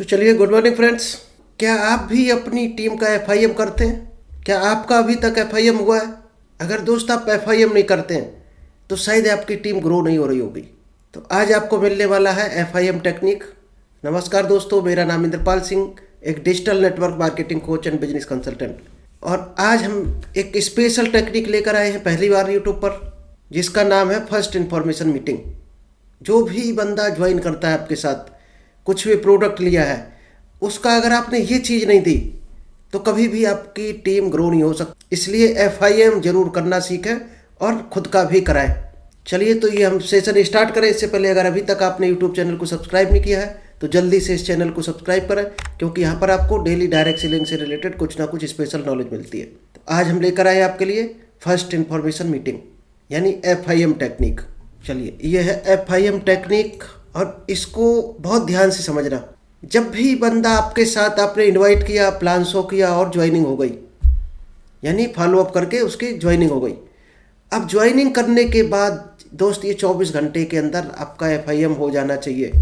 तो चलिए, good morning friends. क्या आप भी अपनी टीम का एफआईएम करते हैं? क्या आपका अभी तक एफआईएम हुआ है? अगर दोस्त आप एफआईएम नहीं करते हैं तो शायद आपकी टीम ग्रो नहीं हो रही होगी। तो आज आपको मिलने वाला है एफआईएम टेक्निक। नमस्कार दोस्तों, मेरा नाम इंद्रपाल सिंह, एक digital network marketing coach and business consultant. और आज हम एक स्पेशल टेक्निक लेकर आए हैं पहली बार यूट्यूब पर, जिसका नाम है फर्स्ट इन्फॉर्मेशन मीटिंग। जो भी बंदा ज्वाइन करता है आपके साथ, कुछ भी प्रोडक्ट लिया है, उसका अगर आपने ये चीज़ नहीं दी तो कभी भी आपकी टीम ग्रो नहीं हो सकती। इसलिए एफआईएम जरूर करना सीखें और खुद का भी कराएं। चलिए, तो ये हम सेशन स्टार्ट करें। इससे पहले अगर अभी तक आपने यूट्यूब चैनल को सब्सक्राइब नहीं किया है तो जल्दी से इस चैनल को सब्सक्राइब करें, क्योंकि यहाँ पर आपको डेली डायरेक्ट सेलिंग से रिलेटेड कुछ ना कुछ स्पेशल नॉलेज मिलती है। तो आज हम लेकर आए आपके लिए फर्स्ट इन्फॉर्मेशन मीटिंग, यानी एफआईएम टेक्निक। चलिए, ये है एफआईएम टेक्निक और इसको बहुत ध्यान से समझना। जब भी बंदा आपके साथ आपने इनवाइट किया, प्लान शो किया और ज्वाइनिंग हो गई, यानी फॉलोअप करके उसकी ज्वाइनिंग हो गई। अब ज्वाइनिंग करने के बाद दोस्त, ये 24 घंटे के अंदर आपका एफआईएम हो जाना चाहिए।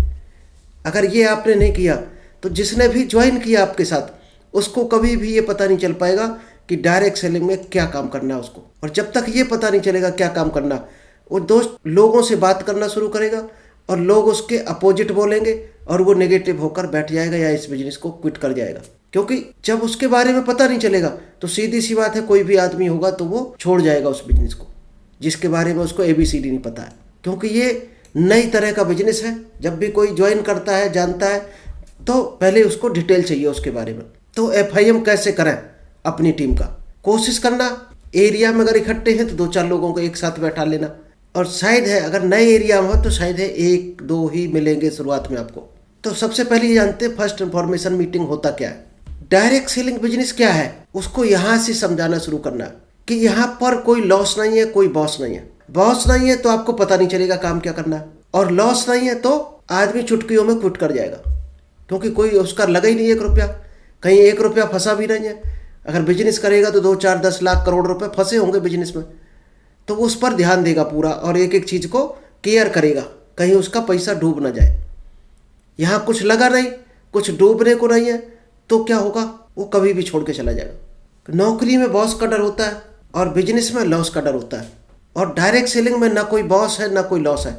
अगर ये आपने नहीं किया तो जिसने भी ज्वाइन किया आपके साथ, उसको कभी भी ये पता नहीं चल पाएगा कि डायरेक्ट सेलिंग में क्या काम करना है उसको। और जब तक ये पता नहीं चलेगा क्या काम करना, वो दोस्त लोगों से बात करना शुरू करेगा और लोग उसके अपोजिट बोलेंगे और वो नेगेटिव होकर बैठ जाएगा या इस बिजनेस को क्विट कर जाएगा। क्योंकि जब उसके बारे में पता नहीं चलेगा तो सीधी सी बात है, कोई भी आदमी होगा तो वो छोड़ जाएगा उस बिजनेस को जिसके बारे में उसको एबीसीडी नहीं पता है। क्योंकि ये नई तरह का बिजनेस है। जब भी कोई ज्वाइन करता है, जानता है, तो पहले उसको डिटेल चाहिए उसके बारे में। तो एफआईएम कैसे करें अपनी टीम का? कोशिश करना, एरिया में अगर इकट्ठे हैं तो 2-4 लोगों को एक साथ बैठा लेना। और शायद है, अगर नए एरिया में हो तो शायद है 1-2 ही मिलेंगे शुरुआत में आपको। तो सबसे पहले ये जानते हैं फर्स्ट इन्फॉर्मेशन मीटिंग होता क्या है। डायरेक्ट सेलिंग बिजनेस क्या है, उसको यहाँ से समझाना शुरू करना कि यहाँ पर कोई लॉस नहीं है, कोई बॉस नहीं है। बॉस नहीं है तो आपको पता नहीं चलेगा काम क्या करना है, और लॉस नहीं है तो आदमी चुटकियों में क्विट कर जाएगा, क्योंकि कोई उसका लगा ही नहीं 1 रुपया, कहीं 1 रुपया फंसा भी नहीं है। अगर बिजनेस करेगा तो 2-4 10 लाख करोड़ रुपए फंसे होंगे बिजनेस में, तो उस पर ध्यान देगा पूरा और एक एक चीज़ को केयर करेगा, कहीं उसका पैसा डूब ना जाए। यहाँ कुछ लगा नहीं, कुछ डूबने को नहीं है, तो क्या होगा, वो कभी भी छोड़ के चला जाएगा। नौकरी में बॉस का डर होता है और बिजनेस में लॉस का डर होता है। और डायरेक्ट सेलिंग में ना कोई बॉस है ना कोई लॉस है,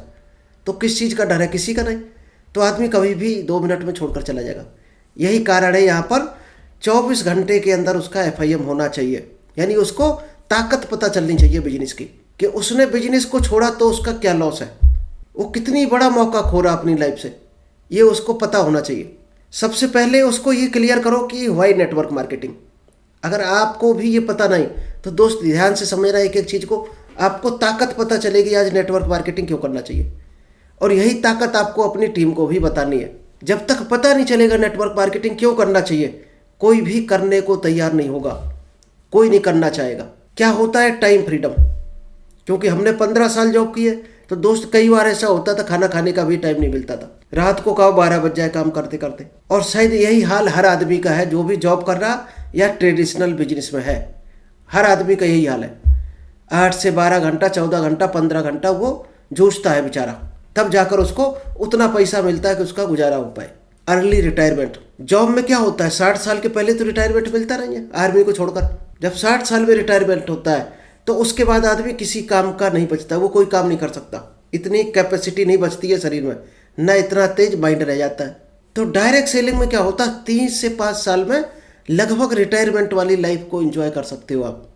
तो किस चीज़ का डर है? किसी का नहीं। तो आदमी कभी भी 2 मिनट में छोड़कर चला जाएगा। यही कारण है यहाँ पर 24 घंटे के अंदर उसका एफआईएम होना चाहिए। यानी उसको ताकत पता चलनी चाहिए बिजनेस की, कि उसने बिजनेस को छोड़ा तो उसका क्या लॉस है, वो कितनी बड़ा मौका खो रहा अपनी लाइफ से, ये उसको पता होना चाहिए। सबसे पहले उसको ये क्लियर करो कि व्हाई नेटवर्क मार्केटिंग। अगर आपको भी ये पता नहीं तो दोस्त ध्यान से समझना एक एक चीज़ को, आपको ताकत पता चलेगी आज नेटवर्क मार्केटिंग क्यों करना चाहिए। और यही ताकत आपको अपनी टीम को भी बतानी है। जब तक पता नहीं चलेगा नेटवर्क मार्केटिंग क्यों करना चाहिए, कोई भी करने को तैयार नहीं होगा, कोई नहीं करना चाहेगा। क्या होता है? Time freedom. क्योंकि हमने 15 साल जॉब की है, तो दोस्त कई बार ऐसा होता था खाना खाने का भी टाइम नहीं मिलता था, रात को कब 12 बज जाए काम करते करते। और शायद यही हाल हर आदमी का है जो भी जॉब कर रहा या ट्रेडिशनल बिजनेस में है। हर आदमी का यही हाल है। 8 से 12 घंटा, 14 घंटा, 15 घंटा वो जूझता है बेचारा, तब जाकर उसको उतना पैसा मिलता है कि उसका गुजारा हो पाए। Early retirement. जॉब में क्या होता है, 60 साल के पहले तो रिटायरमेंट मिलता नहीं है आर्मी को छोड़कर। जब 60 साल में रिटायरमेंट होता है तो उसके बाद आदमी किसी काम का नहीं बचता, वो कोई काम नहीं कर सकता, इतनी कैपेसिटी नहीं बचती है शरीर में, ना इतना तेज माइंड रह जाता है। तो डायरेक्ट सेलिंग में क्या होता है, 3 से 5 साल में लगभग रिटायरमेंट वाली लाइफ को एंजॉय कर सकते हो आप।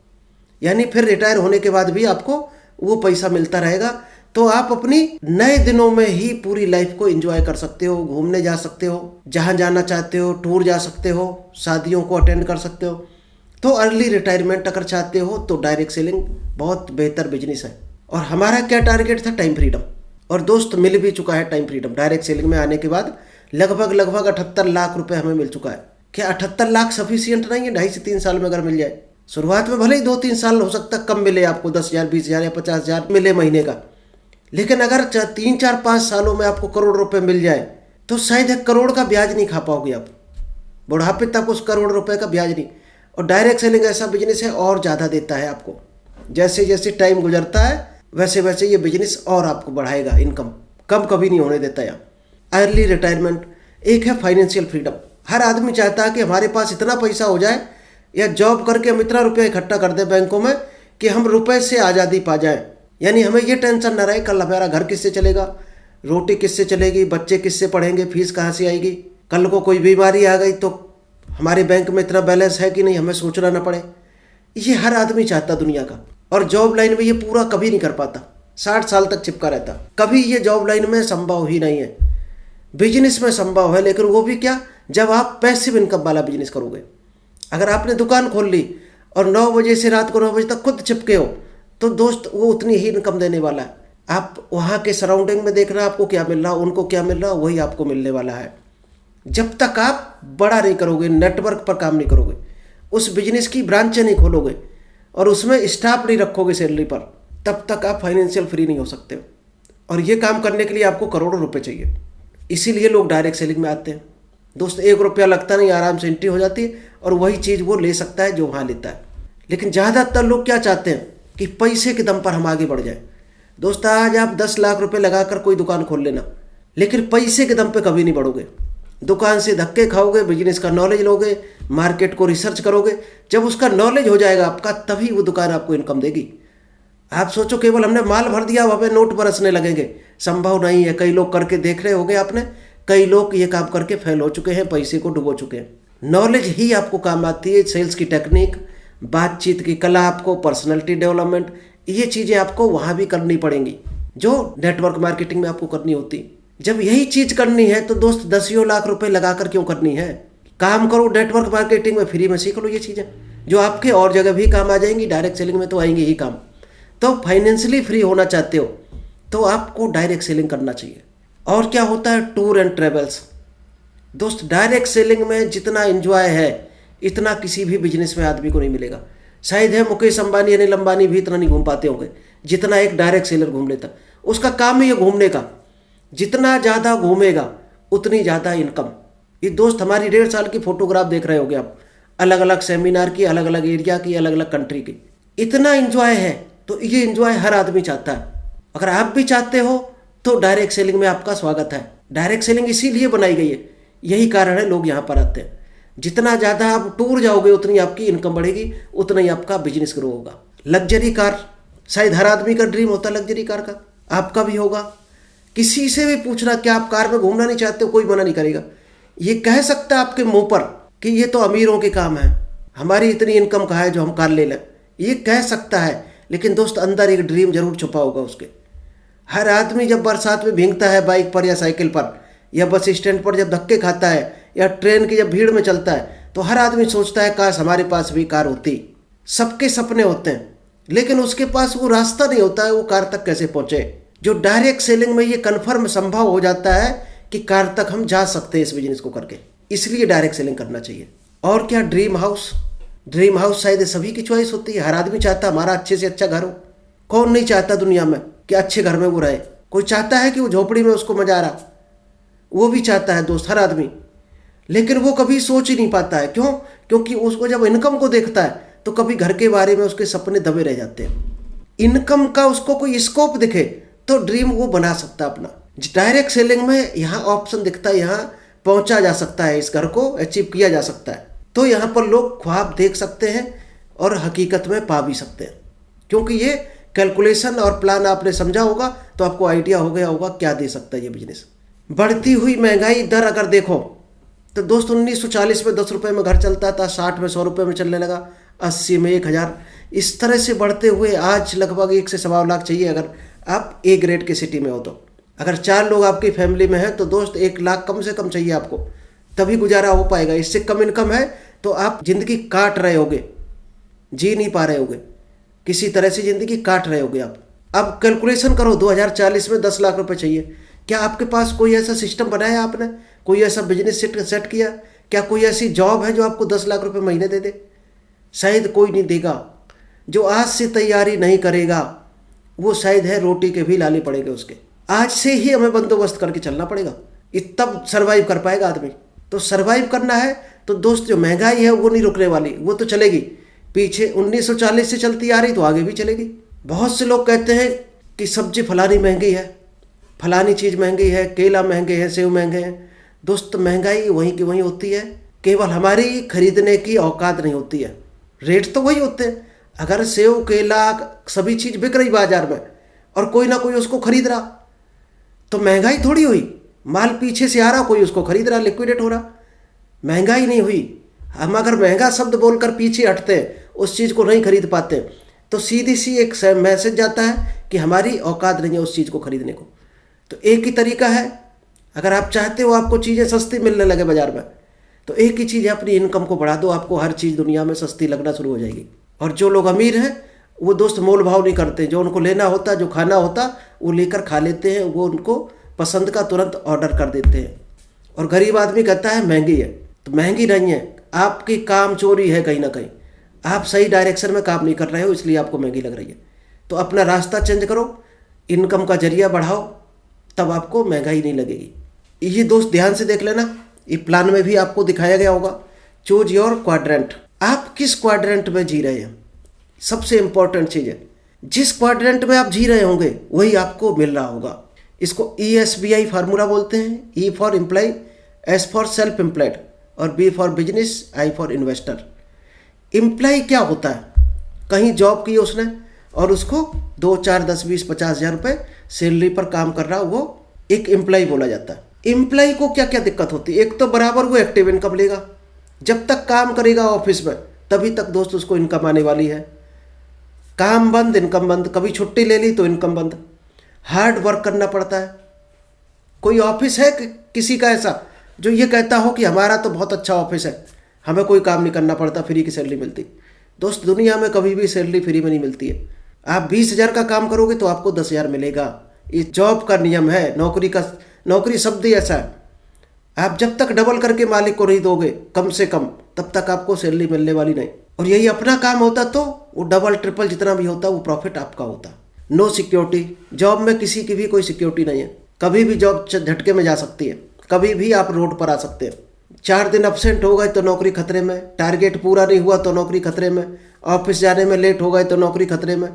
यानी फिर रिटायर होने के बाद भी आपको वो पैसा मिलता रहेगा, तो आप अपनी नए दिनों में ही पूरी लाइफ को एंजॉय कर सकते हो, घूमने जा सकते हो, जहाँ जाना चाहते हो, टूर जा सकते हो, शादियों को अटेंड कर सकते हो। तो अर्ली रिटायरमेंट अगर चाहते हो तो डायरेक्ट सेलिंग बहुत बेहतर बिजनेस है। और हमारा क्या टारगेट था? Time freedom. और दोस्त मिल भी चुका है टाइम फ्रीडम। डायरेक्ट सेलिंग में आने के बाद लगभग 78 लाख रुपए हमें मिल चुका है। क्या 78 लाख सफिशियंट नहीं है 2.5 से 3 साल में अगर मिल जाए? शुरुआत में भले ही 2-3 साल हो सकता कम मिले आपको, 10,000, 20,000 या 50,000 मिले महीने का, लेकिन अगर 3-4-5 सालों में आपको करोड़ रुपए मिल जाए तो शायद 1 करोड़ का ब्याज नहीं खा पाओगे आप, बुढ़ापे तक उस करोड़ रुपए का ब्याज नहीं। और डायरेक्ट सेलिंग ऐसा बिजनेस है और ज़्यादा देता है आपको। जैसे जैसे टाइम गुजरता है वैसे वैसे ये बिजनेस और आपको बढ़ाएगा इनकम, कम कभी नहीं होने देता। यहाँ अर्ली रिटायरमेंट, एक है फाइनेंशियल फ्रीडम। हर आदमी चाहता है कि हमारे पास इतना पैसा हो जाए या जॉब करके हम इतना रुपया इकट्ठा कर दें बैंकों में कि हम रुपए से आज़ादी पा जाएं। यानी हमें ये टेंशन ना रहे कल हमारा घर किससे चलेगा, रोटी किससे चलेगी, बच्चे किससे पढ़ेंगे, फीस कहाँ से आएगी, कल को कोई बीमारी आ गई तो हमारे बैंक में इतना बैलेंस है कि नहीं, हमें सोचना ना पड़े। ये हर आदमी चाहता दुनिया का। और जॉब लाइन में ये पूरा कभी नहीं कर पाता, 60 साल तक चिपका रहता। कभी ये जॉब लाइन में संभव ही नहीं है। बिजनेस में संभव है, लेकिन वो भी क्या, जब आप पैसिव इनकम वाला बिजनेस करोगे। अगर आपने दुकान खोल ली और 9 बजे से रात को 9 बजे तक खुद चिपके हो तो दोस्त वो उतनी ही इनकम देने वाला है। आप वहाँ के सराउंडिंग में देख रहे हैं आपको क्या मिल रहा, उनको क्या मिल रहा, वही आपको मिलने वाला है। जब तक आप बड़ा नहीं करोगे, नेटवर्क पर काम नहीं करोगे, उस बिजनेस की ब्रांचें नहीं खोलोगे और उसमें स्टाफ नहीं रखोगे सैलरी पर, तब तक आप फाइनेंशियल फ्री नहीं हो सकते। और ये काम करने के लिए आपको करोड़ों रुपए चाहिए। इसीलिए लोग डायरेक्ट सेलिंग में आते हैं। दोस्त 1 रुपया लगता नहीं, आराम से एंट्री हो जाती है और वही चीज़ वो ले सकता है जो वहाँ लेता है। लेकिन ज़्यादातर लोग क्या चाहते हैं कि पैसे के दम पर हम आगे बढ़ जाएं। दोस्त आज आप 10 लाख रुपए लगाकर कोई दुकान खोल लेना, लेकिन पैसे के दम पे कभी नहीं बढ़ोगे। दुकान से धक्के खाओगे, बिजनेस का नॉलेज लोगे, मार्केट को रिसर्च करोगे। जब उसका नॉलेज हो जाएगा आपका, तभी वो दुकान आपको इनकम देगी। आप सोचो केवल हमने माल भर दिया वहाँ पे नोट बरसने लगेंगे, संभव नहीं है। कई लोग करके देख रहे होंगे आपने, कई लोग ये काम करके फेल हो चुके हैं, पैसे को डुबो चुके हैं। नॉलेज ही आपको काम आती है, सेल्स की टेक्निक, बातचीत की कला, आपको पर्सनैलिटी डेवलपमेंट, ये चीज़ें आपको वहाँ भी करनी पड़ेंगी जो नेटवर्क मार्केटिंग में आपको करनी होती। जब यही चीज़ करनी है तो दोस्त 10 लाख रुपए लगाकर क्यों करनी है। काम करो नेटवर्क मार्केटिंग में, फ्री में सीख लो ये चीज़ें जो आपके और जगह भी काम आ जाएंगी, डायरेक्ट सेलिंग में तो आएंगी ही काम। तो फाइनेंशियली फ्री होना चाहते हो तो आपको डायरेक्ट सेलिंग करना चाहिए। और क्या होता है, टूर एंड ट्रेवल्स। दोस्त डायरेक्ट सेलिंग में जितना एंजॉय है इतना किसी भी बिजनेस में आदमी को नहीं मिलेगा। शायद है मुकेश अंबानी, अनिल अंबानी भी इतना नहीं घूम पाते होंगे जितना एक डायरेक्ट सेलर घूम लेता। उसका काम है ये घूमने का, जितना ज़्यादा घूमेगा उतनी ज़्यादा इनकम। ये दोस्त हमारी 1.5 साल की फोटोग्राफ देख रहे होगे आप, अलग अलग सेमिनार की, अलग अलग एरिया की, अलग अलग कंट्री की। इतना एंजॉय है तो ये एंजॉय हर आदमी चाहता है। अगर आप भी चाहते हो तो डायरेक्ट सेलिंग में आपका स्वागत है। डायरेक्ट सेलिंग इसीलिए बनाई गई है, यही कारण है लोग यहाँ पर आते हैं। जितना ज़्यादा आप टूर जाओगे उतनी आपकी इनकम बढ़ेगी, उतना ही आपका बिजनेस ग्रो होगा। लग्जरी कार, शायद हर आदमी का ड्रीम होता है लग्जरी कार का, आपका भी होगा। किसी से भी पूछना क्या आप कार में घूमना नहीं चाहते हो, कोई मना नहीं करेगा। ये कह सकता है आपके मुंह पर कि ये तो अमीरों के काम है, हमारी इतनी इनकम कहाँ है जो हम कार ले लें, ये कह सकता है। लेकिन दोस्त अंदर एक ड्रीम जरूर छुपा होगा उसके। हर आदमी जब बरसात में भीगता है बाइक पर या साइकिल पर, या बस स्टैंड पर जब धक्के खाता है, या ट्रेन की जब भीड़ में चलता है, तो हर आदमी सोचता है काश हमारे पास भी कार होती। सबके सपने होते हैं, लेकिन उसके पास वो रास्ता नहीं होता है वो कार तक कैसे पहुंचे। जो डायरेक्ट सेलिंग में ये कन्फर्म संभव हो जाता है कि कार तक हम जा सकते हैं इस बिजनेस को करके, इसलिए डायरेक्ट सेलिंग करना चाहिए। और क्या, ड्रीम हाउस। ड्रीम हाउस शायद सभी की चॉइस होती है। हर आदमी चाहता है हमारा अच्छे से अच्छा घर हो। कौन नहीं चाहता दुनिया में कि अच्छे घर में वो रहे। कोई चाहता है कि वो झोपड़ी में उसको मजा आ रहा, वो भी चाहता है दोस्त हर आदमी। लेकिन वो कभी सोच ही नहीं पाता है। क्यों? क्योंकि उसको जब इनकम को देखता है तो कभी घर के बारे में उसके सपने दबे रह जाते हैं। इनकम का उसको कोई स्कोप दिखे तो ड्रीम वो बना सकता है अपना। डायरेक्ट सेलिंग में यहाँ ऑप्शन दिखता है, यहाँ पहुँचा जा सकता है, इस घर को अचीव किया जा सकता है। तो यहाँ पर लोग ख्वाब देख सकते हैं और हकीकत में पा भी सकते हैं, क्योंकि ये कैलकुलेशन और प्लान आपने समझा होगा तो आपको आइडिया हो गया होगा क्या दे सकता है ये बिजनेस। बढ़ती हुई महंगाई दर अगर देखो तो दोस्त 1940 में 10 रुपये में घर चलता था, 60 में 100 रुपये में चलने लगा, 80 में 1000, इस तरह से बढ़ते हुए आज लगभग 1 से 1.25 लाख चाहिए अगर आप ए ग्रेड की सिटी में हो तो। अगर 4 लोग आपकी फैमिली में हैं तो दोस्त 1 लाख कम से कम चाहिए आपको, तभी गुजारा हो पाएगा। इससे कम इनकम है तो आप ज़िंदगी काट रहे होगे, जी नहीं पा रहे होगे, किसी तरह से ज़िंदगी काट रहे होगे आप। अब कैलकुलेशन करो, 2040 में 10 लाख रुपए चाहिए। क्या आपके पास कोई ऐसा सिस्टम बनाया आपने, कोई ऐसा बिजनेस सेट किया? क्या कोई ऐसी जॉब है जो आपको 10 लाख रुपए महीने दे दे? शायद कोई नहीं देगा। जो आज से तैयारी नहीं करेगा वो शायद है रोटी के भी लाले पड़ेंगे उसके। आज से ही हमें बंदोबस्त करके चलना पड़ेगा, तब सर्वाइव कर पाएगा आदमी। तो सर्वाइव करना है तो दोस्त जो महंगाई है वो नहीं रुकने वाली, वो तो चलेगी। पीछे 1940 से चलती आ रही तो आगे भी चलेगी। बहुत से लोग कहते हैं कि सब्जी फलानी महंगी है, फलानी चीज़ महंगी है, केला महंगे हैं, सेव महंगे हैं। दोस्त महंगाई वहीं की वहीं होती है, केवल हमारी खरीदने की औकात नहीं होती है। रेट तो वही होते हैं। अगर सेव केला सभी चीज़ बिक रही बाजार में और कोई ना कोई उसको खरीद रहा, तो महंगाई थोड़ी हुई। माल पीछे से आ रहा, कोई उसको खरीद रहा, लिक्विडेट हो रहा, महंगाई नहीं हुई। हम अगर महंगा शब्द बोलकर पीछे हटते हैं, उस चीज़ को नहीं खरीद पाते, तो सीधी सी एक मैसेज जाता है कि हमारी औकात नहीं है उस चीज़ को खरीदने को। तो एक ही तरीका है, अगर आप चाहते हो आपको चीज़ें सस्ती मिलने लगे बाजार में, तो एक ही चीज़ है, अपनी इनकम को बढ़ा दो, आपको हर चीज़ दुनिया में सस्ती लगना शुरू हो जाएगी। और जो लोग अमीर हैं वो दोस्त मोल भाव नहीं करते, जो उनको लेना होता, जो खाना होता वो लेकर खा लेते हैं, वो उनको पसंद का तुरंत ऑर्डर कर देते हैं। और गरीब आदमी कहता है महंगी है, तो महंगी नहीं है, आपकी काम चोरी है कहीं ना कहीं, आप सही डायरेक्शन में काम नहीं कर रहे हो, इसलिए आपको महंगी लग रही है। तो अपना रास्ता चेंज करो, इनकम का जरिया बढ़ाओ, तब आपको महंगाई नहीं लगेगी। ये दोस्त ध्यान से देख लेना, ये प्लान में भी आपको दिखाया गया होगा। चूज योर क्वाड्रेंट, आप किस क्वाड्रेंट में जी रहे हैं, सबसे इंपॉर्टेंट चीज़ है। जिस क्वाड्रेंट में आप जी रहे होंगे वही आपको मिल रहा होगा। इसको ESBI फार्मूला बोलते हैं। E for employ, S for self employed और B for business, I for investor. Employ क्या होता है, कहीं जॉब की उसने और उसको 2, 4, 10, 20, 50 हज़ार रुपये सैलरी पर काम कर रहा, वो एक एम्प्लॉय बोला जाता है। एम्प्लॉय को क्या क्या दिक्कत होती है, एक तो बराबर वो एक्टिव इनकम लेगा, जब तक काम करेगा ऑफिस में तभी तक दोस्त उसको इनकम आने वाली है। काम बंद इनकम बंद, कभी छुट्टी ले ली तो इनकम बंद। हार्ड वर्क करना पड़ता है। कोई ऑफिस है किसी का ऐसा जो ये कहता हो कि हमारा तो बहुत अच्छा ऑफिस है, हमें कोई काम नहीं करना पड़ता, फ्री की सैलरी मिलती? दोस्त दुनिया में कभी भी सैलरी फ्री में नहीं मिलती है। आप 20,000 का काम करोगे तो आपको 10,000 मिलेगा, ये जॉब का नियम है। नौकरी शब्द ही ऐसा है, आप जब तक डबल करके मालिक को नहीं दोगे कम से कम, तब तक आपको सैलरी मिलने वाली नहीं। और यही अपना काम होता तो वो डबल ट्रिपल जितना भी होता वो प्रॉफिट आपका होता। नो सिक्योरिटी, जॉब में किसी की भी कोई सिक्योरिटी नहीं है, कभी भी जॉब झटके में जा सकती है, कभी भी आप रोड पर आ सकते हैं। 4 दिन अब्सेंट हो गए तो नौकरी खतरे में, टारगेट पूरा नहीं हुआ तो नौकरी खतरे में, ऑफिस जाने में लेट हो गए तो नौकरी खतरे में,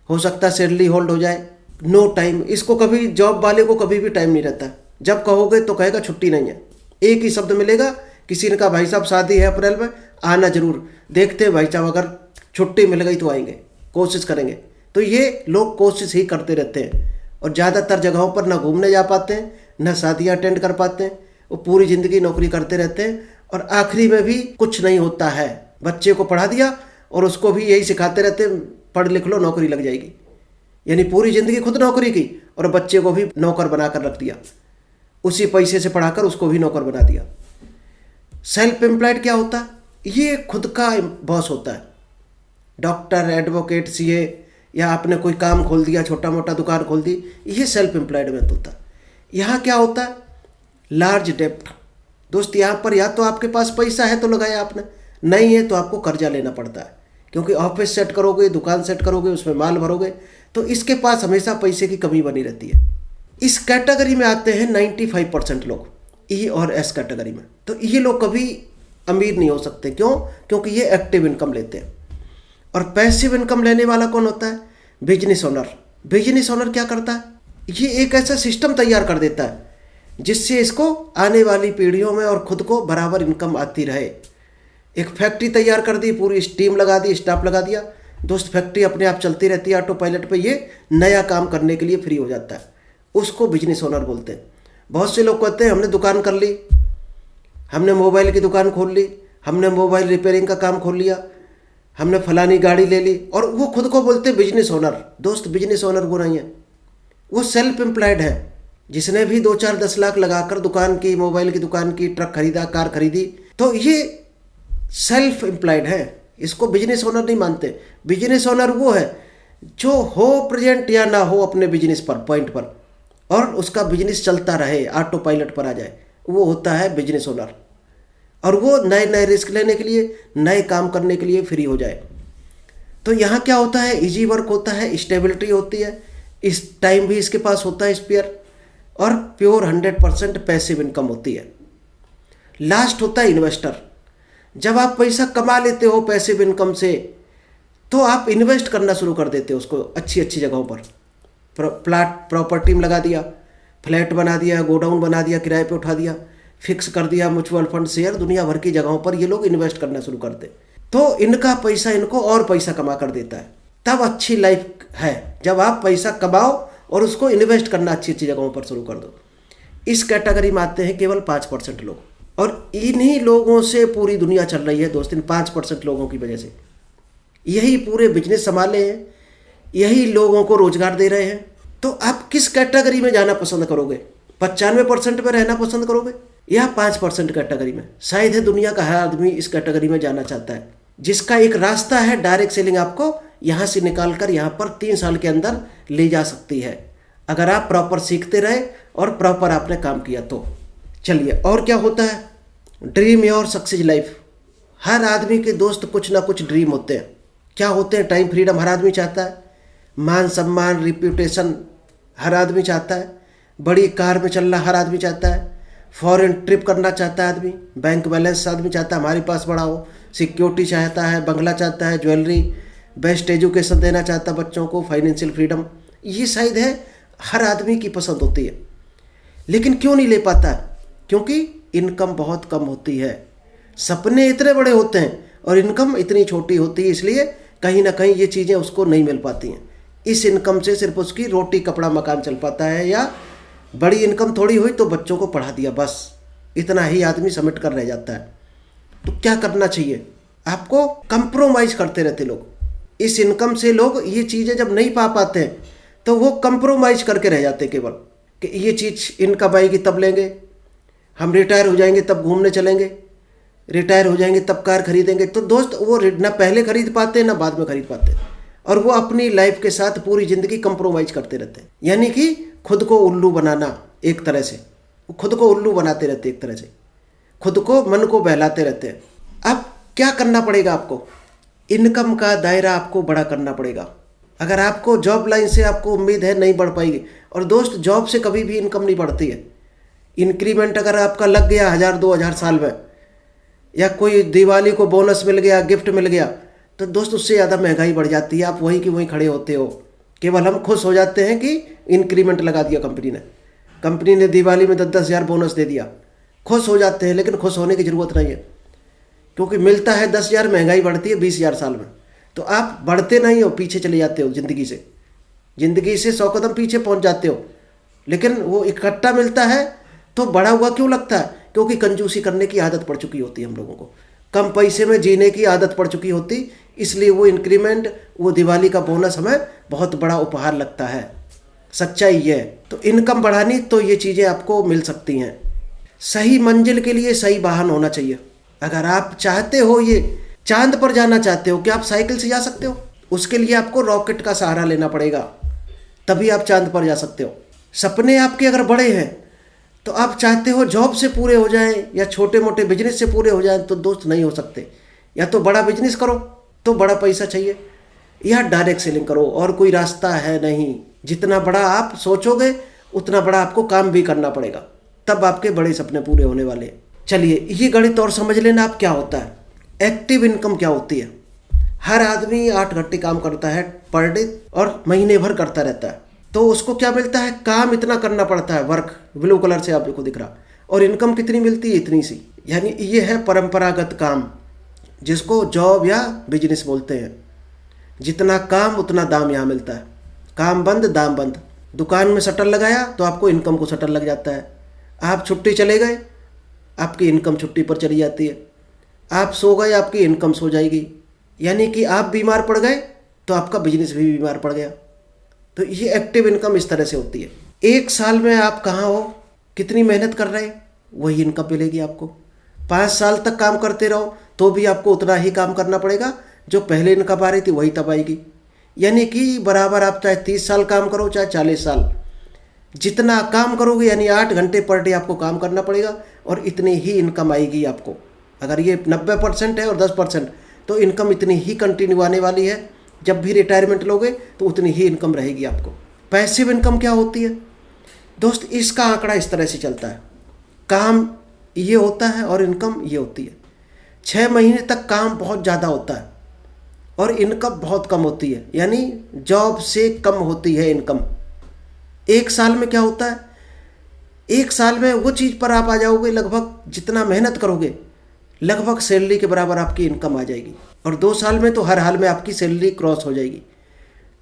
हो सकता है सैलरी होल्ड हो जाए। नो टाइम, इसको कभी जॉब वाले को कभी भी टाइम नहीं रहता। जब कहोगे तो कहेगा छुट्टी नहीं है, एक ही शब्द मिलेगा। किसी ने कहा भाई साहब शादी है अप्रैल में, आना जरूर, देखते हैं भाई साहब अगर छुट्टी मिल गई तो आएंगे, कोशिश करेंगे। तो ये लोग कोशिश ही करते रहते हैं और ज़्यादातर जगहों पर ना घूमने जा पाते हैं, ना शादियाँ अटेंड कर पाते हैं, वो पूरी ज़िंदगी नौकरी करते रहते हैं और आखिरी में भी कुछ नहीं होता है। बच्चे को पढ़ा दिया और उसको भी यही सिखाते रहते हैं, पढ़ लिख लो नौकरी लग जाएगी, यानी पूरी ज़िंदगी खुद नौकरी की और बच्चे को भी नौकर बनाकर रख दिया, उसी पैसे से पढ़ाकर उसको भी नौकर बना दिया। सेल्फ एम्प्लॉयड क्या होता है, ये खुद का बॉस होता है। डॉक्टर, एडवोकेट, CA, या आपने कोई काम खोल दिया, छोटा मोटा दुकान खोल दी, ये सेल्फ एम्प्लॉयडमेंट होता है। यहाँ क्या होता है, लार्ज डेप्ट। दोस्त यहाँ पर या तो आपके पास पैसा है तो लगाया आपने, नहीं है तो आपको कर्जा लेना पड़ता है, क्योंकि ऑफिस सेट करोगे, दुकान सेट करोगे, उसमें माल भरोगे, तो इसके पास हमेशा पैसे की कमी बनी रहती है। इस कैटेगरी में आते हैं 95% लोग, E और S कैटेगरी में। तो ये लोग कभी अमीर नहीं हो सकते, क्यों? क्योंकि ये एक्टिव इनकम लेते हैं। और पैसिव इनकम लेने वाला कौन होता है? Business owner. बिजनेस ओनर क्या करता है, ये एक ऐसा सिस्टम तैयार कर देता है जिससे इसको आने वाली पीढ़ियों में और खुद को बराबर इनकम आती रहे। एक फैक्ट्री तैयार कर दी, पूरी स्टीम लगा दी, स्टाफ लगा दिया, दोस्त फैक्ट्री अपने आप चलती रहती है ऑटो पायलट पे, ये नया काम करने के लिए फ्री हो जाता है, उसको बिजनेस ओनर बोलते हैं। बहुत से लोग कहते हैं हमने दुकान कर ली, हमने मोबाइल की दुकान खोल ली, हमने मोबाइल रिपेयरिंग का काम खोल लिया, हमने फलानी गाड़ी ले ली, और वो खुद को बोलते हैं बिजनेस ओनर। दोस्त बिजनेस ओनर वो नहीं है, वो सेल्फ एम्प्लॉयड है। जिसने भी 2, 4, 10 लाख लगाकर दुकान की, मोबाइल की दुकान की, ट्रक खरीदा, कार खरीदी, तो ये सेल्फ एम्प्लॉयड है, इसको बिजनेस ओनर नहीं मानते। बिजनेस ओनर वो है जो हो प्रेजेंट या ना हो अपने बिजनेस पर, पॉइंट पर, और उसका बिजनेस चलता रहे, ऑटो पायलट पर आ जाए, वो होता है बिजनेस ओनर। और वो नए नए रिस्क लेने के लिए, नए काम करने के लिए फ्री हो जाए। तो यहाँ क्या होता है, इजी वर्क होता है, स्टेबिलिटी होती है, इस टाइम भी इसके पास होता है स्पेयर, और प्योर 100% पैसिव इनकम होती है। लास्ट होता है इन्वेस्टर। जब आप पैसा कमा लेते हो पैसिव इनकम से, तो आप इन्वेस्ट करना शुरू कर देते हो उसको अच्छी अच्छी जगहों पर। प्लाट प्रॉपर्टी में लगा दिया, फ्लैट बना दिया, गोडाउन बना दिया, किराए पे उठा दिया, फिक्स कर दिया, म्यूचुअल फंड, शेयर, दुनिया भर की जगहों पर ये लोग इन्वेस्ट करना शुरू कर दे, तो इनका पैसा इनको और पैसा कमा कर देता है। तब अच्छी लाइफ है जब आप पैसा कमाओ और उसको इन्वेस्ट करना अच्छी अच्छी जगहों पर शुरू कर दो। इस कैटेगरी में आते हैं केवल 5% लोग, और इन्हीं लोगों से पूरी दुनिया चल रही है दोस्त। इन 5% लोगों की वजह से यही पूरे बिजनेस संभाले हैं, यही लोगों को रोजगार दे रहे हैं। तो आप किस कैटेगरी में जाना पसंद करोगे? 95% में रहना पसंद करोगे या 5% कैटेगरी में? शायद है दुनिया का हर आदमी इस कैटेगरी में जाना चाहता है, जिसका एक रास्ता है डायरेक्ट सेलिंग आपको यहाँ से निकाल कर यहाँ पर 3 साल के अंदर ले जा सकती है, अगर आप प्रॉपर सीखते रहे और प्रॉपर आपने काम किया तो। चलिए, और क्या होता है? Dream your success life. हर आदमी के दोस्त कुछ ना कुछ ड्रीम होते हैं। क्या होते हैं? टाइम फ्रीडम हर आदमी चाहता है, मान सम्मान, रिप्यूटेशन हर आदमी चाहता है, बड़ी कार में चलना हर आदमी चाहता है, फॉरेन ट्रिप करना चाहता है आदमी, बैंक बैलेंस आदमी चाहता है हमारे पास बड़ा हो, सिक्योरिटी चाहता है, बंगला चाहता है, ज्वेलरी, बेस्ट एजुकेशन देना चाहता है बच्चों को, फाइनेंशियल फ्रीडम। ये शायद है हर आदमी की पसंद होती है, लेकिन क्यों नहीं ले पाता? क्योंकि इनकम बहुत कम होती है। सपने इतने बड़े होते हैं और इनकम इतनी छोटी होती है, इसलिए कहीं ना कहीं ये चीज़ें उसको नहीं मिल पाती हैं। इस इनकम से सिर्फ उसकी रोटी कपड़ा मकान चल पाता है, या बड़ी इनकम थोड़ी हुई तो बच्चों को पढ़ा दिया, बस इतना ही आदमी समेट कर रह जाता है। तो क्या करना चाहिए आपको? कंप्रोमाइज़ करते रहते लोग। इस इनकम से लोग ये चीज़ें जब नहीं पा पाते हैं तो वो कंप्रोमाइज़ करके रह जाते केवल, कि ये चीज़ इनकम आएगी तब लेंगे, हम रिटायर हो जाएंगे तब घूमने चलेंगे, रिटायर हो जाएंगे तब कार खरीदेंगे। तो दोस्त वो ना पहले खरीद पाते ना बाद में खरीद पाते, और वो अपनी लाइफ के साथ पूरी ज़िंदगी कंप्रोमाइज़ करते रहते हैं। यानी कि खुद को उल्लू बनाना, एक तरह से खुद को उल्लू बनाते रहते, एक तरह से खुद को, मन को बहलाते रहते हैं। अब क्या करना पड़ेगा आपको? इनकम का दायरा आपको बड़ा करना पड़ेगा। अगर आपको जॉब लाइन से आपको उम्मीद है नहीं बढ़ पाएगी, और दोस्त जॉब से कभी भी इनकम नहीं बढ़ती है। इंक्रीमेंट अगर आपका लग गया 1000-2000 साल में, या कोई दिवाली को बोनस मिल गया, गिफ्ट मिल गया, तो दोस्त उससे ज़्यादा महंगाई बढ़ जाती है। आप वहीं की वहीं खड़े होते हो। केवल हम खुश हो जाते हैं कि इंक्रीमेंट लगा दिया कंपनी ने दिवाली में 10-10 हज़ार बोनस दे दिया, खुश हो जाते हैं। लेकिन खुश होने की ज़रूरत नहीं है, क्योंकि मिलता है 10,000, महंगाई बढ़ती है 20,000 साल में। तो आप बढ़ते नहीं हो, पीछे चले जाते हो ज़िंदगी से 100 कदम पीछे पहुंच जाते हो। लेकिन वो इकट्ठा मिलता है तो बड़ा हुआ क्यों लगता है? क्योंकि कंजूसी करने की आदत पड़ चुकी होती है हम लोगों को, कम पैसे में जीने की आदत पड़ चुकी होती, इसलिए वो इंक्रीमेंट, वो दिवाली का बोनस हमें बहुत बड़ा उपहार लगता है। सच्चाई ये है। तो इनकम बढ़ानी तो ये चीज़ें आपको मिल सकती हैं। सही मंजिल के लिए सही वाहन होना चाहिए। अगर आप चाहते हो, ये चांद पर जाना चाहते हो, क्या आप साइकिल से जा सकते हो? उसके लिए आपको रॉकेट का सहारा लेना पड़ेगा, तभी आप चांद पर जा सकते हो। सपने आपके अगर बड़े हैं तो आप चाहते हो जॉब से पूरे हो जाएं या छोटे मोटे बिजनेस से पूरे हो जाएं, तो दोस्त नहीं हो सकते। या तो बड़ा बिजनेस करो तो बड़ा पैसा चाहिए, या डायरेक्ट सेलिंग करो, और कोई रास्ता है नहीं। जितना बड़ा आप सोचोगे उतना बड़ा आपको काम भी करना पड़ेगा, तब आपके बड़े सपने पूरे होने वाले हैं। चलिए, ये गणित और समझ लेना आप क्या होता है। एक्टिव इनकम क्या होती है? हर आदमी 8 घंटे काम करता है पर डे और महीने भर करता रहता है, तो उसको क्या मिलता है? काम इतना करना पड़ता है, वर्क ब्लू कलर से आपको दिख रहा, और इनकम कितनी मिलती है? इतनी सी। यानी ये है परंपरागत काम, जिसको जॉब या बिजनेस बोलते हैं। जितना काम उतना दाम यहाँ मिलता है। काम बंद दाम बंद। दुकान में शटर लगाया तो आपको इनकम को शटर लग जाता है। आप छुट्टी चले गए, आपकी इनकम छुट्टी पर चली जाती है। आप सो गए, आपकी इनकम सो जाएगी। यानी कि आप बीमार पड़ गए तो आपका बिजनेस भी बीमार पड़ गया। तो ये एक्टिव इनकम इस तरह से होती है। 1 साल में आप कहाँ हो, कितनी मेहनत कर रहे हैं, वही इनकम मिलेगी आपको। 5 साल तक काम करते रहो तो भी आपको उतना ही काम करना पड़ेगा, जो पहले इनकम आ रही थी वही तब आएगी। यानी कि बराबर आप चाहे 30 साल काम करो चाहे 40 साल, जितना काम करोगे, यानी 8 घंटे पर डे आपको काम करना पड़ेगा, और इतनी ही इनकम आएगी आपको। अगर ये 90% है और 10%, तो इनकम इतनी ही कंटिन्यू आने वाली है। जब भी रिटायरमेंट लोगे तो उतनी ही इनकम रहेगी आपको। पैसिव इनकम क्या होती है दोस्त? इसका आंकड़ा इस तरह से चलता है। काम ये होता है और इनकम ये होती है। 6 महीने तक काम बहुत ज़्यादा होता है और इनकम बहुत कम होती है, यानी जॉब से कम होती है इनकम। 1 साल में क्या होता है? 1 साल में वो चीज़ पर आप आ जाओगे, लगभग जितना मेहनत करोगे लगभग सैलरी के बराबर आपकी इनकम आ जाएगी। और 2 साल में तो हर हाल में आपकी सैलरी क्रॉस हो जाएगी।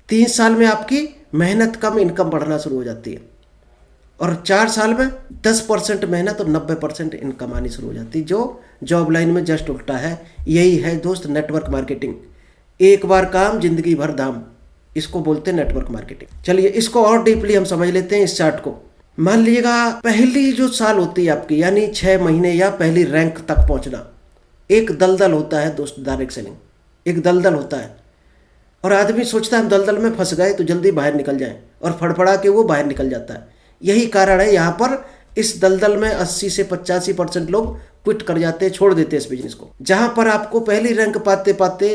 3 साल में आपकी मेहनत कम इनकम बढ़ना शुरू हो जाती है। और 4 साल में 10% मेहनत और 90% इनकम आनी शुरू हो जाती है, जो जॉब लाइन में जस्ट उल्टा है। यही है दोस्त नेटवर्क मार्केटिंग। एक बार काम जिंदगी भर दाम, इसको बोलते हैं नेटवर्क मार्केटिंग। चलिए इसको और डीपली हम समझ लेते हैं इस चार्ट को। मान लीजिएगा पहली जो साल होती है आपकी, यानी 6 महीने या पहली रैंक तक पहुंचना, एक दलदल होता है दोस्त। डायरेक्ट सेलिंग एक दलदल होता है और आदमी सोचता है हम दलदल में फंस गए तो जल्दी बाहर निकल जाएं, और फड़फड़ा के वो बाहर निकल जाता है। यही कारण है यहाँ पर इस दलदल में 80 से 85% लोग क्विट कर जाते हैं, छोड़ देते हैं इस बिजनेस को। जहाँ पर आपको पहली रैंक पाते पाते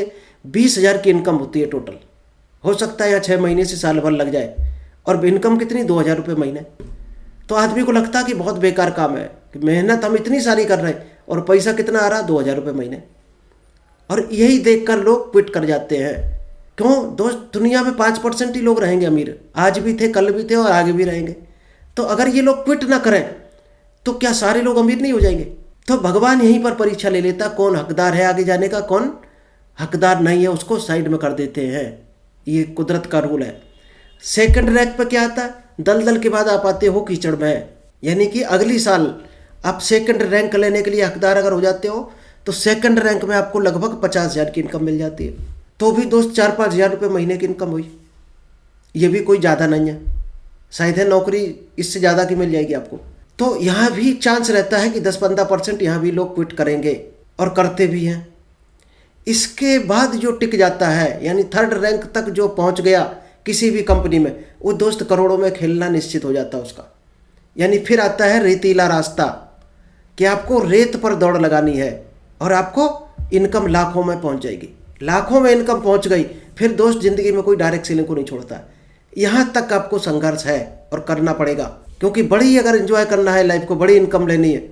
20,000 की इनकम होती है टोटल, हो सकता है यहाँ 6 महीने से साल भर लग जाए, और इनकम कितनी 2,000 रुपये महीने। तो आदमी को लगता है कि बहुत बेकार काम है, कि मेहनत हम इतनी सारी कर रहे हैं और पैसा कितना आ रहा, 2,000 रुपये महीने। और यही देखकर लोग क्विट कर जाते हैं। क्यों दोस्त, दुनिया में 5% ही लोग रहेंगे अमीर। आज भी थे, कल भी थे और आगे भी रहेंगे। तो अगर ये लोग क्विट ना करें तो क्या सारे लोग अमीर नहीं हो जाएंगे? तो भगवान यहीं पर परीक्षा ले लेता, कौन हकदार है आगे जाने का, कौन हकदार नहीं है, उसको साइड में कर देते हैं। ये कुदरत का रूल है। सेकंड रैंक पर क्या आता है? दलदल के बाद आप आते हो कीचड़ में। यानी कि अगली साल आप सेकंड रैंक लेने के लिए हकदार अगर हो जाते हो तो सेकंड रैंक में आपको लगभग 50,000 की इनकम मिल जाती है। तो भी दोस्त 4-5 हज़ार रुपये महीने की इनकम हुई। ये भी कोई ज़्यादा नहीं है, शायद है नौकरी इससे ज़्यादा की मिल जाएगी आपको। तो यहाँ भी चांस रहता है कि 10-15% यहाँ भी लोग क्विट करेंगे, और करते भी हैं। इसके बाद जो टिक जाता है, यानी थर्ड रैंक तक जो पहुँच गया किसी भी कंपनी में, वो दोस्त करोड़ों में खेलना निश्चित हो जाता है उसका। यानी फिर आता है रेतीला रास्ता, कि आपको रेत पर दौड़ लगानी है और आपको इनकम लाखों में पहुंच जाएगी। लाखों में इनकम पहुंच गई, फिर दोस्त ज़िंदगी में कोई डायरेक्ट सेलिंग को नहीं छोड़ता। यहाँ तक आपको संघर्ष है और करना पड़ेगा, क्योंकि बड़ी अगर एंजॉय करना है लाइफ को, बड़ी इनकम लेनी है,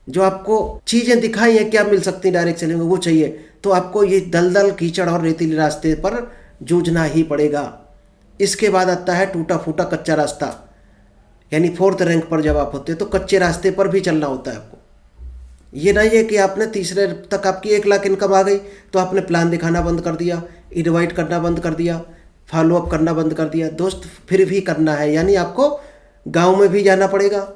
जो आपको चीज़ें दिखाई हैं क्या मिल सकती डायरेक्ट सेलिंग में, वो चाहिए, तो आपको ये दलदल कीचड़ और रेतीले रास्ते पर जूझना ही पड़ेगा। इसके बाद आता है टूटा फूटा कच्चा रास्ता, यानी 4th रैंक पर जब आप होते हैं तो कच्चे रास्ते पर भी चलना होता है आपको। ये नहीं है कि आपने तीसरे तक आपकी 1 लाख इनकम आ गई तो आपने प्लान दिखाना बंद कर दिया, इनवाइट करना बंद कर दिया, फॉलोअप करना बंद कर दिया। दोस्त फिर भी करना है, यानी आपको गांव में भी जाना पड़ेगा,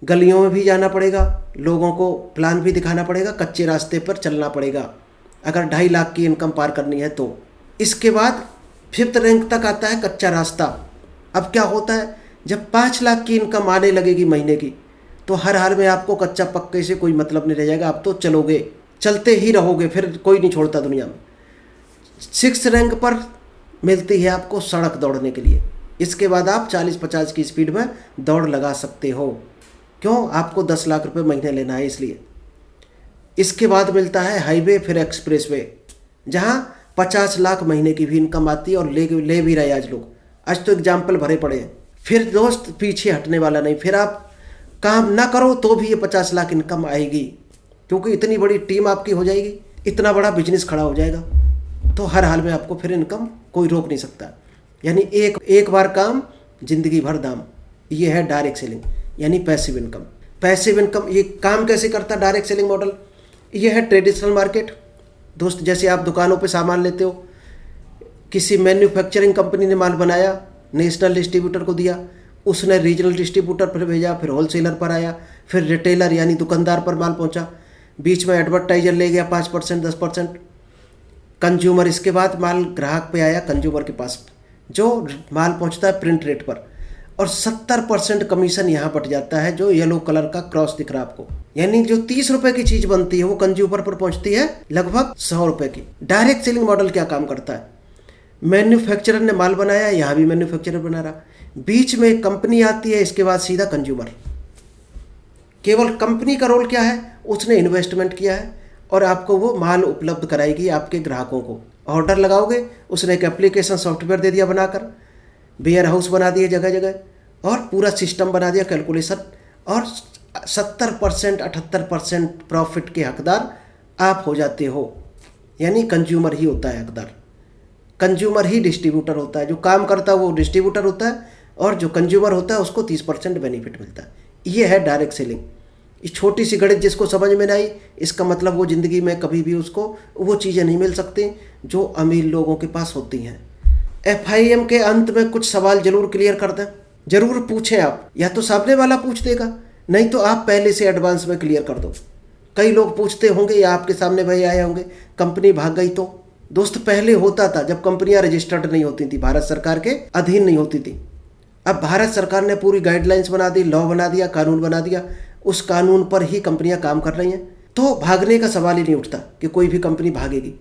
गलियों में भी जाना पड़ेगा, लोगों को प्लान भी दिखाना पड़ेगा, कच्चे रास्ते पर चलना पड़ेगा अगर 2.5 लाख की इनकम पार करनी है तो। इसके बाद 5th रैंक तक आता है कच्चा रास्ता। अब क्या होता है, जब 5 लाख की इनकम आने लगेगी महीने की, तो हर हाल में आपको कच्चा पक्के से कोई मतलब नहीं रह जाएगा। आप तो चलोगे, चलते ही रहोगे, फिर कोई नहीं छोड़ता दुनिया में। 6th रैंक पर मिलती है आपको सड़क दौड़ने के लिए। इसके बाद आप 40-50 की स्पीड में दौड़ लगा सकते हो। क्यों? आपको 10 लाख रुपए महीने लेना है इसलिए। इसके बाद मिलता है हाईवे, फिर एक्सप्रेसवे, जहाँ 50 लाख महीने की भी इनकम आती है, और ले भी रहे आज लोग। आज तो एग्जाम्पल भरे पड़े हैं। फिर दोस्त पीछे हटने वाला नहीं, फिर आप काम ना करो तो भी ये 50 लाख इनकम आएगी, क्योंकि इतनी बड़ी टीम आपकी हो जाएगी, इतना बड़ा बिजनेस खड़ा हो जाएगा। तो हर हाल में आपको फिर इनकम कोई रोक नहीं सकता। यानी एक बार काम जिंदगी भर दाम। ये है डायरेक्ट सेलिंग, यानी पैसिव इनकम। पैसिव इनकम ये काम कैसे करता है डायरेक्ट सेलिंग मॉडल? ये है ट्रेडिशनल मार्केट दोस्त। जैसे आप दुकानों पे सामान लेते हो, किसी मैन्युफैक्चरिंग कंपनी ने माल बनाया, नेशनल डिस्ट्रीब्यूटर को दिया, उसने रीजनल डिस्ट्रीब्यूटर पर भेजा, फिर होलसेलर पर आया, फिर रिटेलर यानी दुकानदार पर माल पहुंचा, बीच में एडवर्टाइजर ले गया 5%, 10%, कंज्यूमर, इसके बाद माल ग्राहक पे आया, कंज्यूमर के पास जो माल पहुंचता है प्रिंट रेट पर, और 70% कमीशन यहाँ बट जाता है, जो येलो कलर का क्रॉस दिख रहा है आपको। यानी जो 30 रुपए की चीज़ बनती है वो कंज्यूमर पर पहुंचती है लगभग 100 रुपए की। डायरेक्ट सेलिंग मॉडल क्या काम करता है? मैन्युफैक्चरर ने माल बनाया, यहाँ भी मैन्युफैक्चरर बना रहा, बीच में कंपनी आती है, इसके बाद सीधा कंज्यूमर। केवल कंपनी का रोल क्या है? उसने इन्वेस्टमेंट किया है और आपको वो माल उपलब्ध कराएगी आपके ग्राहकों को। ऑर्डर लगाओगे, उसने एक एप्लीकेशन सॉफ्टवेयर दे दिया बनाकर, वेयर हाउस बना दिए जगह जगह, और पूरा सिस्टम बना दिया, कैलकुलेशन, और 70% 78% प्रॉफिट के हकदार आप हो जाते हो। यानी कंज्यूमर ही होता है हकदार, कंज्यूमर ही डिस्ट्रीब्यूटर होता है। जो काम करता है वो डिस्ट्रीब्यूटर होता है, और जो कंज्यूमर होता है उसको 30% बेनिफिट मिलता है। ये है डायरेक्ट सेलिंग। इस छोटी सी गणित जिसको समझ में नहीं आई, इसका मतलब वो ज़िंदगी में कभी भी उसको वो चीज़ें नहीं मिल सकती जो अमीर लोगों के पास होती हैं। FIM के अंत में कुछ सवाल जरूर क्लियर कर दें, जरूर पूछें आप, या तो सामने वाला पूछ देगा, नहीं तो आप पहले से एडवांस में क्लियर कर दो। कई लोग पूछते होंगे या आपके सामने भाई आए होंगे, कंपनी भाग गई तो। दोस्त पहले होता था जब कंपनियां रजिस्टर्ड नहीं होती थी, भारत सरकार के अधीन नहीं होती थी। अब भारत सरकार ने पूरी गाइडलाइंस बना दी, लॉ बना दिया, कानून बना दिया, उस कानून पर ही कंपनियां काम कर रही हैं, तो भागने का सवाल ही नहीं उठता कि कोई भी कंपनी भागेगी।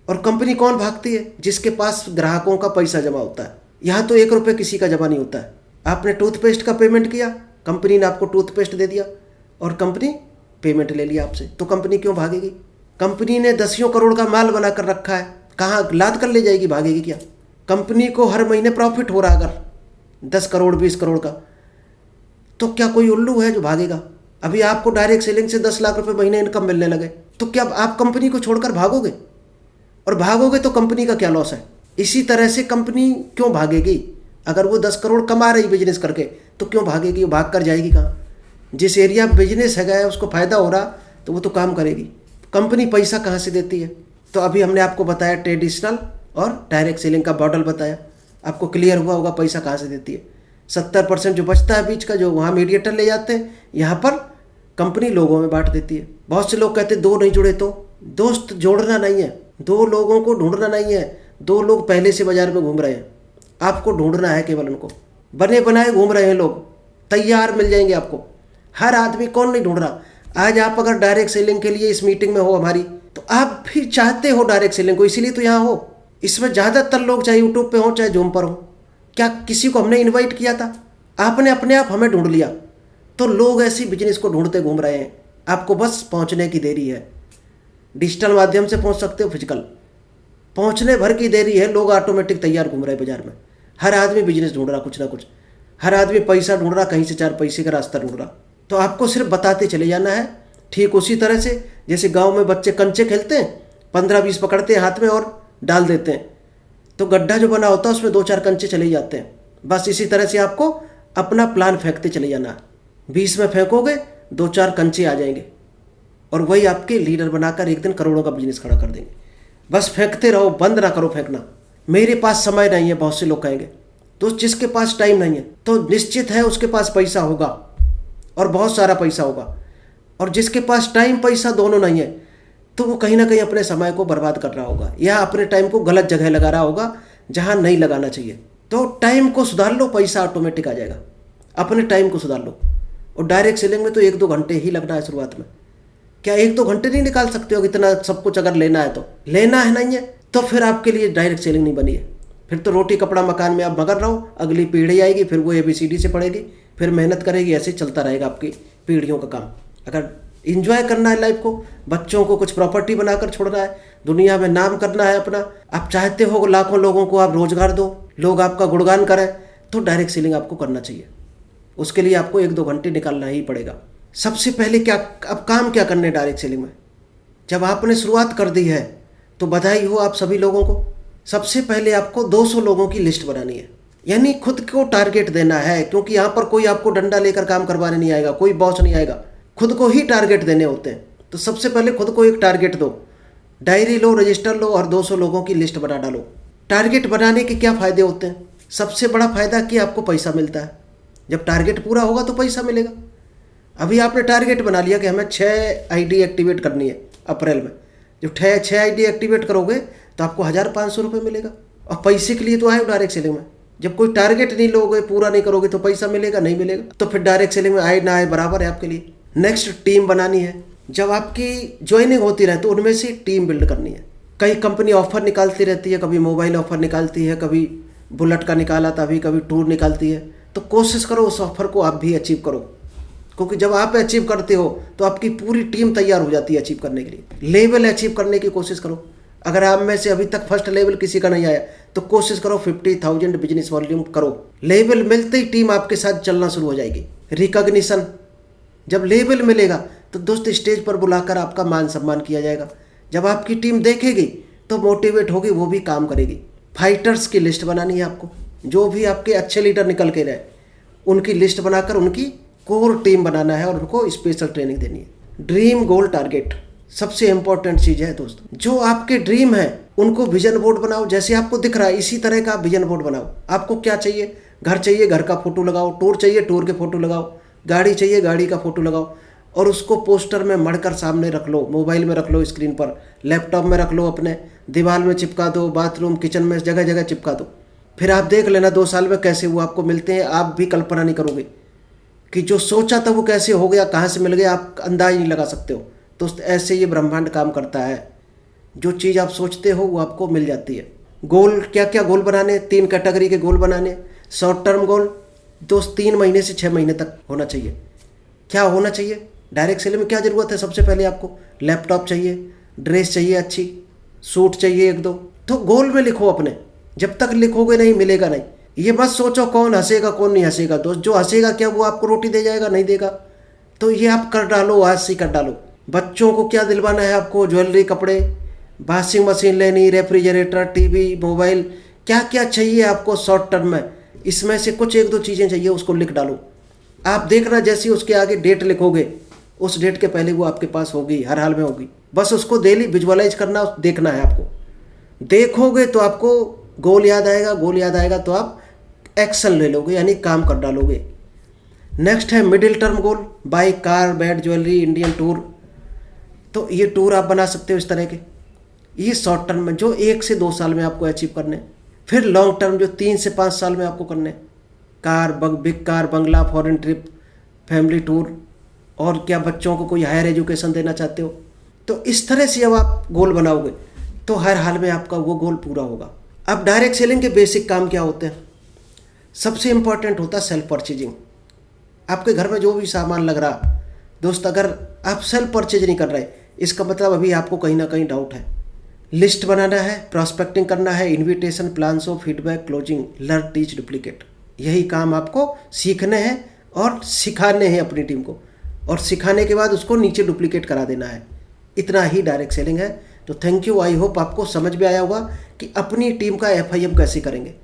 और कंपनी कौन भागती है? जिसके पास ग्राहकों का पैसा जमा होता है। यहाँ तो 1 रुपये किसी का जमा नहीं होता है। आपने टूथपेस्ट का पेमेंट किया, कंपनी ने आपको टूथपेस्ट दे दिया और कंपनी पेमेंट ले लिया आपसे, तो कंपनी क्यों भागेगी? कंपनी ने 10 करोड़ का माल बना कर रखा है, कहाँ लाद कर ले जाएगी, भागेगी क्या? कंपनी को हर महीने प्रॉफिट हो रहा अगर 10 करोड़ 20 करोड़ का, तो क्या कोई उल्लू है जो भागेगा? अभी आपको डायरेक्ट सेलिंग से 10 लाख रुपए महीने इनकम मिलने लगे, तो क्या आप कंपनी को छोड़कर भागोगे? और भागोगे तो कंपनी का क्या लॉस है? इसी तरह से कंपनी क्यों भागेगी? अगर वो 10 करोड़ कमा रही बिजनेस करके, तो क्यों भागेगी? वो भाग कर जाएगी कहाँ? जिस एरिया में बिजनेस है उसको फ़ायदा हो रहा तो वो तो काम करेगी। कंपनी पैसा कहाँ से देती है? तो अभी हमने आपको बताया ट्रेडिशनल और डायरेक्ट सेलिंग का मॉडल बताया, आपको क्लियर हुआ होगा पैसा कहाँ से देती है। 70% जो बचता है बीच का, जो वहाँ मीडिएटर ले जाते हैं, यहाँ पर कंपनी लोगों में बांट देती है। बहुत से लोग कहते हैं 2 नहीं जुड़े तो। दोस्त जोड़ना नहीं है, 2 लोगों को ढूंढना नहीं है। 2 लोग पहले से बाजार में घूम रहे हैं, आपको ढूंढना है केवल उनको। बने बनाए घूम रहे हैं लोग, तैयार मिल जाएंगे आपको। हर आदमी कौन नहीं ढूंढ रहा? आज आप अगर डायरेक्ट सेलिंग के लिए इस मीटिंग में हो हमारी, तो आप भी चाहते हो डायरेक्ट सेलिंग को, इसीलिए तो यहाँ हो। इसमें ज़्यादातर लोग चाहे यूट्यूब पे हो चाहे जूम पर हो, क्या किसी को हमने इनवाइट किया था? आपने अपने आप हमें ढूंढ लिया। तो लोग ऐसी बिजनेस को ढूंढते घूम रहे हैं, आपको बस पहुंचने की देरी है। डिजिटल माध्यम से पहुंच सकते हो, फिजिकल पहुंचने भर की देरी है। लोग ऑटोमेटिक तैयार घूम रहे हैं बाजार में। हर आदमी बिजनेस ढूंढ रहा कुछ ना कुछ, हर आदमी पैसा ढूंढ रहा, कहीं से 4 पैसे का रास्ता ढूंढ रहा। तो आपको सिर्फ बताते चले जाना है। ठीक उसी तरह से जैसे गांव में बच्चे कंचे खेलते हैं, 15-20 पकड़ते हैं हाथ में और डाल देते हैं, तो गड्ढा जो बना होता है उसमें 2-4 कंचे चले जाते हैं। बस इसी तरह से आपको अपना प्लान फेंकते चले जाना है। 20 में फेंकोगे 2-4 कंचे आ जाएंगे और वही आपके लीडर बनाकर एक दिन करोड़ों का बिजनेस खड़ा कर देंगे। बस फेंकते रहो, बंद ना करो फेंकना। मेरे पास समय नहीं है, बहुत से लोग कहेंगे। तो जिसके पास टाइम नहीं है तो निश्चित है उसके पास पैसा होगा और बहुत सारा पैसा होगा। और जिसके पास टाइम पैसा दोनों नहीं है तो वो कहीं ना कहीं अपने समय को बर्बाद कर रहा होगा या अपने टाइम को गलत जगह लगा रहा होगा जहां नहीं लगाना चाहिए। तो टाइम को सुधार लो, पैसा ऑटोमेटिक आ जाएगा। अपने टाइम को सुधार लो। और डायरेक्ट सेलिंग में तो 1-2 घंटे ही लगना है शुरुआत में। क्या 1-2 घंटे नहीं निकाल सकते हो? इतना सब कुछ अगर लेना है तो लेना है, नहीं है तो फिर आपके लिए डायरेक्ट सेलिंग नहीं बनी है। फिर तो रोटी कपड़ा मकान में आप मगर रहो, अगली पीढ़ी आएगी फिर वो ABCD से पढ़ेगी, फिर मेहनत करेगी, ऐसे चलता रहेगा आपकी पीढ़ियों का काम। अगर इंजॉय करना है लाइफ को, बच्चों को कुछ प्रॉपर्टी बनाकर छोड़ना है, दुनिया में नाम करना है अपना, आप चाहते हो लाखों लोगों को आप रोजगार दो, लोग आपका गुणगान करें, तो डायरेक्ट सेलिंग आपको करना चाहिए। उसके लिए आपको 1-2 घंटे निकालना ही पड़ेगा। सबसे पहले क्या अब काम क्या करने डायरेक्ट सेलिंग में? जब आपने शुरुआत कर दी है तो बधाई हो आप सभी लोगों को। सबसे पहले आपको 200 लोगों की लिस्ट बनानी है, यानी खुद को टारगेट देना है, क्योंकि यहाँ पर कोई आपको डंडा लेकर काम करवाने नहीं आएगा, कोई बॉस नहीं आएगा, खुद को ही टारगेट देने होते हैं। तो सबसे पहले खुद को एक टारगेट दो, डायरी लो, रजिस्टर लो और 200 लोगों की लिस्ट बना डालो। टारगेट बनाने के क्या फ़ायदे होते हैं? सबसे बड़ा फ़ायदा कि आपको पैसा मिलता है। जब टारगेट पूरा होगा तो पैसा मिलेगा। अभी आपने टारगेट बना लिया कि हमें 6 ID एक्टिवेट करनी है अप्रैल में। जब 6 ID एक्टिवेट करोगे तो आपको 1500 रुपये मिलेगा। और पैसे के लिए तो आए हो डायरेक्ट सेलिंग में। जब कोई टारगेट नहीं लोगे, पूरा नहीं करोगे तो पैसा मिलेगा नहीं मिलेगा? तो फिर डायरेक्ट सेलिंग में आए ना आए बराबर है आपके लिए। नेक्स्ट, टीम बनानी है। जब आपकी ज्वाइनिंग होती रहे तो उनमें से टीम बिल्ड करनी है। कई कंपनी ऑफर निकालती रहती है, कभी मोबाइल ऑफर निकालती है, कभी बुलेट का निकाला था, अभी कभी टूर निकालती है। तो कोशिश करो उस ऑफर को आप भी अचीव करो, क्योंकि जब आप अचीव करते हो तो आपकी पूरी टीम तैयार हो जाती है अचीव करने के लिए। लेवल अचीव करने की कोशिश करो। अगर आप में से अभी तक फर्स्ट लेवल किसी का नहीं आया तो कोशिश करो 50,000 बिजनेस वॉल्यूम करो। लेवल मिलते ही टीम आपके साथ चलना शुरू हो जाएगी। रिकॉग्निशन, जब लेवल मिलेगा तो दोस्त स्टेज पर बुलाकर आपका मान सम्मान किया जाएगा। जब आपकी टीम देखेगी तो मोटिवेट होगी, वो भी काम करेगी। फाइटर्स की लिस्ट बनानी है आपको, जो भी आपके अच्छे लीडर निकल के रहे उनकी लिस्ट बनाकर उनकी कोर टीम बनाना है और उनको स्पेशल ट्रेनिंग देनी है। ड्रीम गोल टारगेट सबसे इंपॉर्टेंट चीज़ है दोस्तों। जो आपके ड्रीम है उनको विजन बोर्ड बनाओ, जैसे आपको दिख रहा है इसी तरह का विजन बोर्ड बनाओ। आपको क्या चाहिए, घर चाहिए घर का फोटो लगाओ, टूर चाहिए टूर के फोटो लगाओ, गाड़ी चाहिए गाड़ी का फोटो लगाओ और उसको पोस्टर में मढ़कर सामने रख लो, मोबाइल में रख लो, स्क्रीन पर, लैपटॉप में रख लो, अपने दीवार में चिपका दो, बाथरूम किचन में जगह जगह चिपका दो। फिर आप देख लेना 2 साल में कैसे वो आपको मिलते हैं। आप भी कल्पना नहीं करोगे कि जो सोचा था वो कैसे हो गया, कहाँ से मिल गया, आप अंदाज नहीं लगा सकते हो। तो ऐसे ये ब्रह्मांड काम करता है। जो चीज़ आप सोचते हो वो आपको मिल जाती है। गोल क्या क्या गोल बनाने, 3 कैटेगरी के गोल बनाने। शॉर्ट टर्म गोल दोस्त 3 महीने से 6 महीने तक होना चाहिए। क्या होना चाहिए, डायरेक्ट सेलिंग में क्या ज़रूरत है, सबसे पहले आपको लैपटॉप चाहिए, ड्रेस चाहिए अच्छी, सूट चाहिए 1-2। तो गोल में लिखो अपने, जब तक लिखोगे नहीं मिलेगा नहीं। ये मत सोचो कौन हंसेगा कौन नहीं हंसेगा दोस्त, जो हंसेगा क्या वो आपको रोटी दे जाएगा, नहीं देगा। तो ये आप कर डालो, आज से कर डालो। बच्चों को क्या दिलवाना है आपको, ज्वेलरी, कपड़े, वॉशिंग मशीन लेनी, रेफ्रिजरेटर, टीवी, मोबाइल, क्या क्या चाहिए आपको शॉर्ट टर्म में, इसमें से कुछ 1-2 चीज़ें चाहिए, उसको लिख डालो। आप देखना जैसे उसके आगे डेट लिखोगे उस डेट के पहले वो आपके पास होगी, हर हाल में होगी। बस उसको डेली विजुअलाइज करना, देखना है आपको। देखोगे तो आपको गोल याद आएगा, गोल याद आएगा तो आप एक्शन ले लोगे, यानी काम कर डालोगे। नेक्स्ट है middle term goal, bike, car, bed, jewellery, Indian tour. तो ये टूर आप बना सकते हो इस तरह के। ये शॉर्ट टर्म में जो 1 से 2 साल में आपको अचीव करने। फिर लॉन्ग टर्म जो 3 से 5 साल में आपको करने, कार, बिग कार, बंगला, फॉरेन ट्रिप, फैमिली टूर, और क्या बच्चों को कोई हायर एजुकेशन देना चाहते हो। तो इस तरह से जब आप गोल बनाओगे तो हर हाल में आपका वो गोल पूरा होगा। अब डायरेक्ट सेलिंग के बेसिक काम क्या होते हैं, सबसे इंपॉर्टेंट होता है सेल्फ परचेजिंग। आपके घर में जो भी सामान लग रहा दोस्त, अगर आप सेल्फ परचेज नहीं कर रहे, इसका मतलब अभी आपको कहीं ना कहीं डाउट है। लिस्ट बनाना है, प्रॉस्पेक्टिंग करना है, invitation, plans of feedback, closing, learn, teach, duplicate. यही काम आपको सीखने हैं और सिखाने हैं अपनी टीम को, और सिखाने के बाद उसको नीचे डुप्लीकेट करा देना है। इतना ही डायरेक्ट सेलिंग है। तो थैंक यू, आई होप आपको समझ में आया होगा कि अपनी टीम का FIM कैसे करेंगे।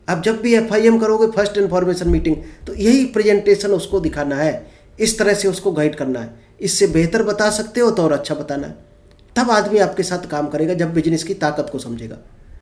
अब जब भी FIM करोगे, फर्स्ट इन्फॉर्मेशन मीटिंग, तो यही प्रेजेंटेशन उसको दिखाना है, इस तरह से उसको गाइड करना है। इससे बेहतर बता सकते हो तो और अच्छा बताना है, तब आदमी आपके साथ काम करेगा जब बिजनेस की ताकत को समझेगा।